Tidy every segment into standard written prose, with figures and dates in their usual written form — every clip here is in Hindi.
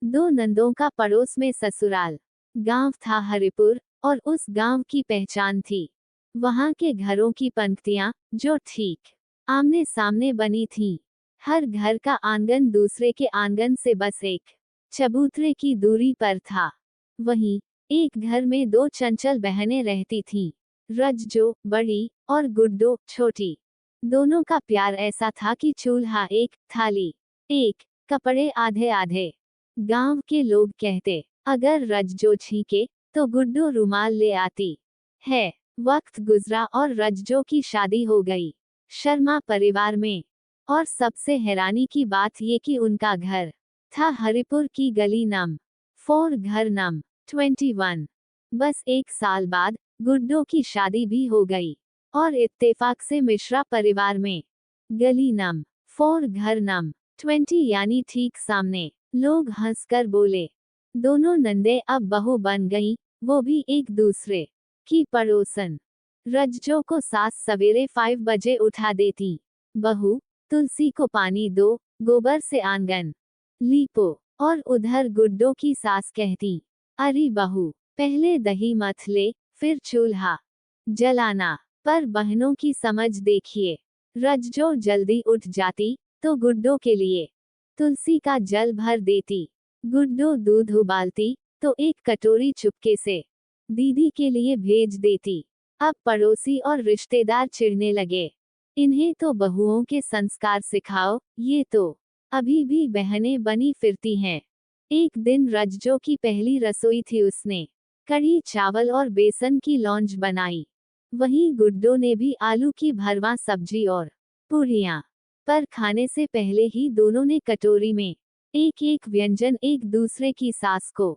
दो नंदों का पड़ोस में ससुराल। गांव था हरिपुर, और उस गांव की पहचान थी वहां के घरों की पंक्तियां, जो ठीक आमने सामने बनी थीं। हर घर का आंगन दूसरे के आंगन से बस एक चबूतरे की दूरी पर था। वहीं एक घर में दो चंचल बहनें रहती थीं, रज्जो बड़ी और गुड्डो छोटी। दोनों का प्यार ऐसा था कि चूल्हा एक, थाली एक, कपड़े आधे आधे। गांव के लोग कहते, अगर रज्जो छींके तो गुड्डो रुमाल ले आती है। वक्त गुजरा और रज्जो की शादी हो गई शर्मा परिवार में। और सबसे हैरानी की बात ये कि उनका घर था हरिपुर की गली नम 4, घर नम 21। बस 1 साल बाद गुड्डो की शादी भी हो गई, और इत्तेफाक से मिश्रा परिवार में। गली नम 4, घर नम 20 यानी ठीक सामने। लोग हंसकर बोले, दोनों नंदे अब बहू बन गईं, वो भी एक दूसरे की पड़ोसन। रज्जो को सास सवेरे 5 बजे उठा देती, बहू तुलसी को पानी दो, गोबर से आंगन लीपो। और उधर गुड्डो की सास कहती, अरे बहू पहले दही मथ ले, फिर चूल्हा जलाना। पर बहनों की समझ देखिए, रज्जो जल्दी उठ जाती तो गुड्डो के लिए तुलसी का जल भर देती। गुड्डो दूध उबालती तो एक कटोरी चुपके से दीदी के लिए भेज देती। अब पड़ोसी और रिश्तेदार चिढ़ने लगे, इन्हें तो बहुओं के संस्कार सिखाओ, ये तो अभी भी बहनें बनी फिरती हैं। एक दिन रज्जो की पहली रसोई थी, उसने कढ़ी चावल और बेसन की लौंज बनाई। वहीं गुड्डो ने भी आलू की भरवा सब्जी और पूरियां। पर खाने से पहले ही दोनों ने कटोरी में एक एक व्यंजन एक दूसरे की सास को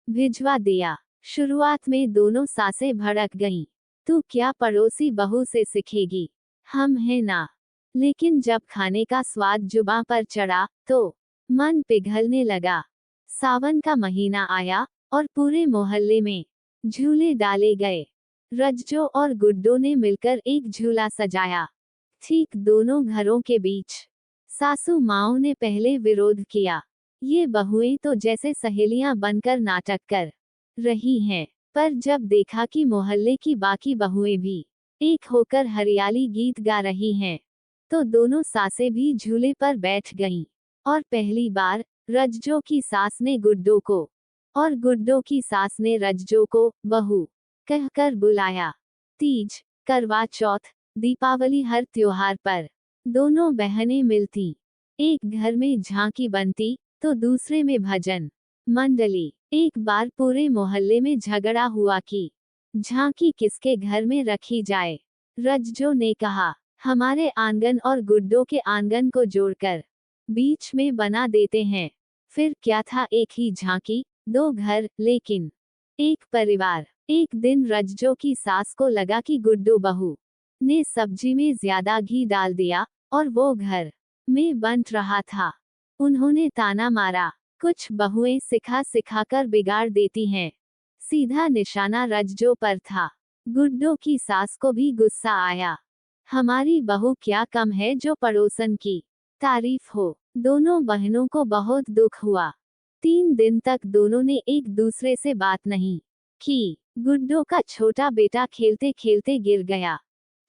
भिजवा दिया। शुरुआत में दोनों सासें भड़क गईं, तू क्या पड़ोसी बहू से सीखेगी, हम हैं ना। लेकिन जब खाने का स्वाद जुबां पर चढ़ा तो मन पिघलने लगा। सावन का महीना आया और पूरे मोहल्ले में झूले डाले गए। रज्जो और गुड्डो ने मिलकर एक झूला सजाया, ठीक दोनों घरों के बीच। सासू माओं ने पहले विरोध किया, ये बहुएं तो जैसे सहेलियां बनकर नाटक कर रही हैं। पर जब देखा कि मोहल्ले की बाकी बहुएं भी एक होकर हरियाली गीत गा रही हैं, तो दोनों सासें भी झूले पर बैठ गईं। और पहली बार रज्जो की सास ने गुड्डो को और गुड्डो की सास ने रज्जो को बहू कहकर बुलाया। तीज, करवा चौथ, दीपावली, हर त्योहार पर दोनों बहनें मिलती। एक घर में झांकी बनती तो दूसरे में भजन मंडली। एक बार पूरे मोहल्ले में झगड़ा हुआ कि झांकी किसके घर में रखी जाए। रज्जो ने कहा, हमारे आंगन और गुड्डो के आंगन को जोड़कर बीच में बना देते हैं। फिर क्या था, एक ही झांकी, 2 घर, लेकिन एक परिवार। एक दिन रज्जो की सास को लगा कि गुड्डो बहू ने सब्जी में ज्यादा घी डाल दिया और वो घर में बंट रहा था। उन्होंने ताना मारा, कुछ बहुएं सिखा सिखाकर बिगाड़ देती हैं। सीधा निशाना रज्जो पर था। गुड्डो की सास को भी गुस्सा आया, हमारी बहू क्या कम है जो पड़ोसन की तारीफ हो। दोनों बहनों को बहुत दुख हुआ। 3 दिन तक दोनों ने एक दूसरे से बात नहीं की। गुड्डो का छोटा बेटा खेलते खेलते गिर गया,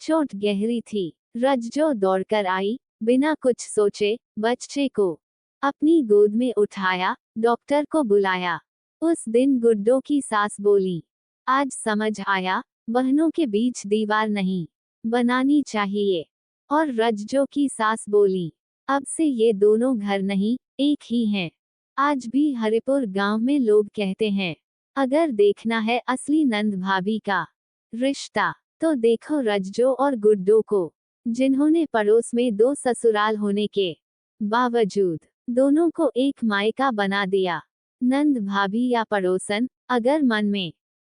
चोट गहरी थी। रज्जो दौड़कर आई, बिना कुछ सोचे बच्चे को अपनी गोद में उठाया, डॉक्टर को बुलाया। उस दिन गुड्डो की सास बोली, आज समझ आया, बहनों के बीच दीवार नहीं बनानी चाहिए। और रज्जो की सास बोली, अब से ये दोनों घर नहीं, एक ही हैं। आज भी हरिपुर गांव में लोग कहते हैं, अगर देखना है असली नंद भाभी का रिश्ता, तो देखो रज्जो और गुड्डो को, जिन्होंने पड़ोस में 2 ससुराल होने के बावजूद दोनों को एक मायका बना दिया। नंद भाभी या पड़ोसन, अगर मन में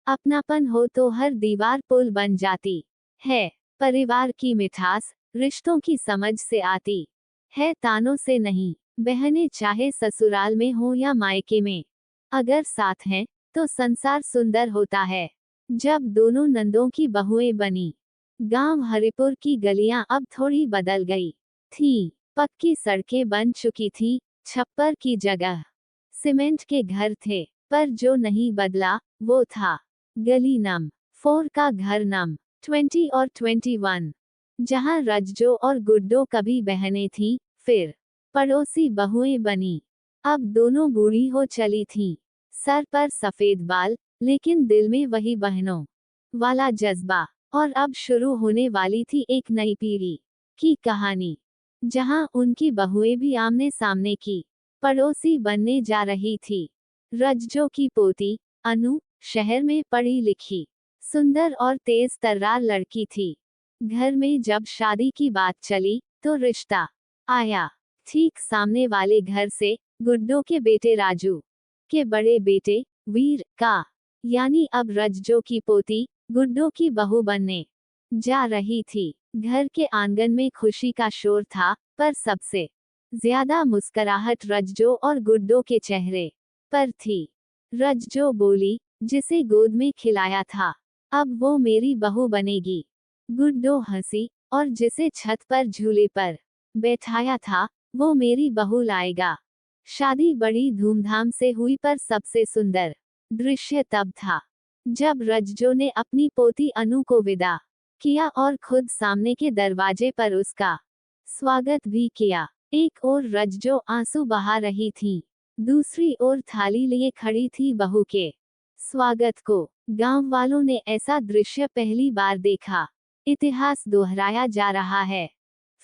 अपनापन हो तो हर दीवार पुल बन जाती है। परिवार की मिठास रिश्तों की समझ से आती है, तानों से नहीं। बहनें चाहे ससुराल में हो या मायके में, अगर साथ हैं तो संसार सुंदर होता है। जब दोनों नंदों की बहुएं बनी, गांव हरिपुर की गलियां अब थोड़ी बदल गई थीं। पक्की सड़कें बन चुकी थीं, छप्पर की जगह सीमेंट के घर थे, पर जो नहीं बदला वो था गली नंबर 4 का घर नंबर 20 और 21, जहां रज्जो और गुड्डो कभी बहनें थीं, फिर पड़ोसी बहुएं बनी। अब दोनों बूढ़ी हो चली थीं, सर पर सफेद बाल, लेकिन दिल में वही बहनों वाला जज्बा। और अब शुरू होने वाली थी एक नई पीढ़ी की कहानी, जहां उनकी बहुएं भी आमने सामने की पड़ोसी बनने जा रही थी। रज्जो की पोती अनु शहर में पढ़ी लिखी, सुंदर और तेज तर्रार लड़की थी। घर में जब शादी की बात चली तो रिश्ता आया ठीक सामने वाले घर से, गुड्डो के बेटे राजू के बड़े बेटे वीर का। यानी अब रज्जो की पोती गुड्डो की बहू बनने जा रही थी। घर के आंगन में खुशी का शोर था, पर सबसे ज्यादा मुस्कुराहट रज्जो और गुड्डो के चेहरे पर थी। रज्जो बोली, जिसे गोद में खिलाया था, अब वो मेरी बहू बनेगी। गुड्डो हंसी, और जिसे छत पर झूले पर बैठाया था, वो मेरी बहू लाएगा। शादी बड़ी धूमधाम से हुई, पर सबसे सुंदर दृश्य तब था जब रज्जो ने अपनी पोती अनु को विदा किया और खुद सामने के दरवाजे पर उसका स्वागत भी किया। एक ओर रज्जो आंसू बहा रही थी, दूसरी ओर थाली लिए खड़ी थी बहू के स्वागत को। गांव वालों ने ऐसा दृश्य पहली बार देखा। इतिहास दोहराया जा रहा है।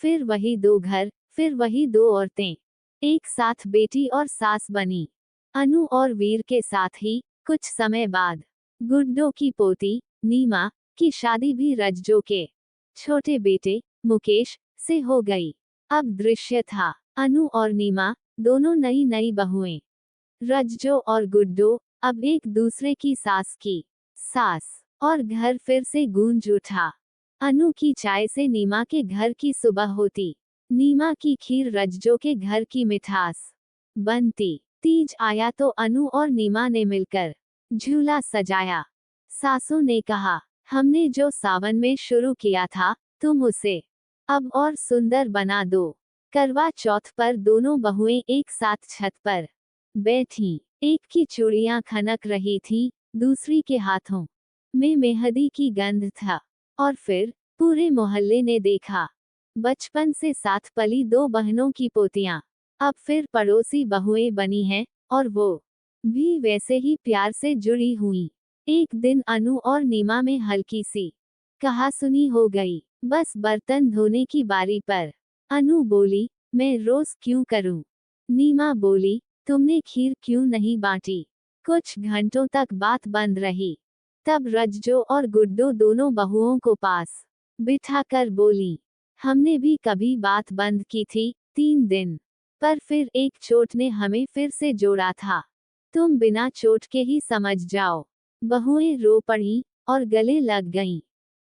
फिर वही दो घर, फिर वही दो औरतें, एक साथ बेटी और सास बनी। अनु और वीर के साथ ही कुछ समय बाद गुड्डो की पोती नीमा की शादी भी रज्जो के छोटे बेटे मुकेश से हो गई। अब दृश्य था अनु और नीमा, दोनों नई नई बहुएं। रज्जो और गुड्डो अब एक दूसरे की सास, और घर फिर से गूंज उठा। अनु की चाय से नीमा के घर की सुबह होती, नीमा की खीर रज्जो के घर की मिठास बनती। तीज आया तो अनु और नीमा ने मिलकर झूला सजाया। सासू ने कहा, हमने जो सावन में शुरू किया था, तुम उसे अब और सुंदर बना दो। करवा चौथ पर दोनों बहुएं एक साथ छत पर बैठी। एक की चूड़ियां खनक रही थीं, दूसरी के हाथों में मेहंदी की गंध था। और फिर पूरे मोहल्ले ने देखा, बचपन से साथ पली दो बहनों की पोतियां अब फिर पड़ोसी बहुएं बनी हैं, और वो भी वैसे ही प्यार से जुड़ी हुई। एक दिन अनु और नीमा में हल्की सी कहासुनी हो गई, बस बर्तन धोने की बारी पर। अनु बोली, मैं रोज क्यों करूं? नीमा बोली, तुमने खीर क्यों नहीं बांटी? कुछ घंटों तक बात बंद रही। तब रज्जो और गुड्डो दोनों बहुओं को पास बिठाकर बोली, हमने भी कभी बात बंद की थी 3 दिन, पर फिर एक चोट ने हमें फिर से जोड़ा था। तुम बिना चोट के ही समझ जाओ। बहुएं रो पड़ी और गले लग गईं।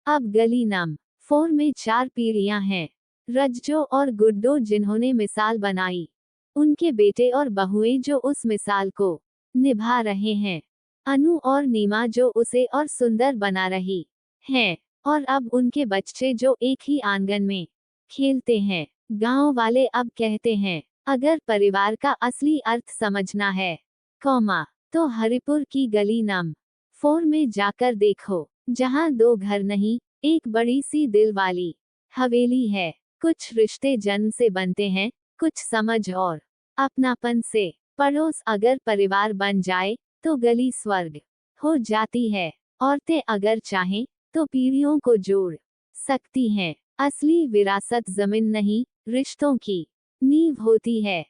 अब गली नंबर 4 में 4 पीढ़ियां हैं। रज्जो और गुड्डो जिन्होंने मिसाल बनाई, उनके बेटे और बहुएं जो उस मिसाल को निभा रहे हैं, अनु और नीमा जो उसे और सुंदर बना रही हैं, और अब उनके बच्चे जो एक ही आंगन में खेलते हैं। गांव वाले अब कहते हैं, अगर परिवार का असली अर्थ समझना है, तो हरिपुर की गली नंबर 4 में जाकर देखो, जहां 2 घर नहीं, एक बड़ी सी दिल वाली हवेली है। कुछ रिश्ते जन्म से बनते हैं, कुछ समझ और अपनापन से। पड़ोस अगर परिवार बन जाए, तो गली स्वर्ग हो जाती है। औरतें अगर चाहें, तो पीढ़ियों को जोड़ सकती हैं। असली विरासत जमीन नहीं, रिश्तों की नींव होती है।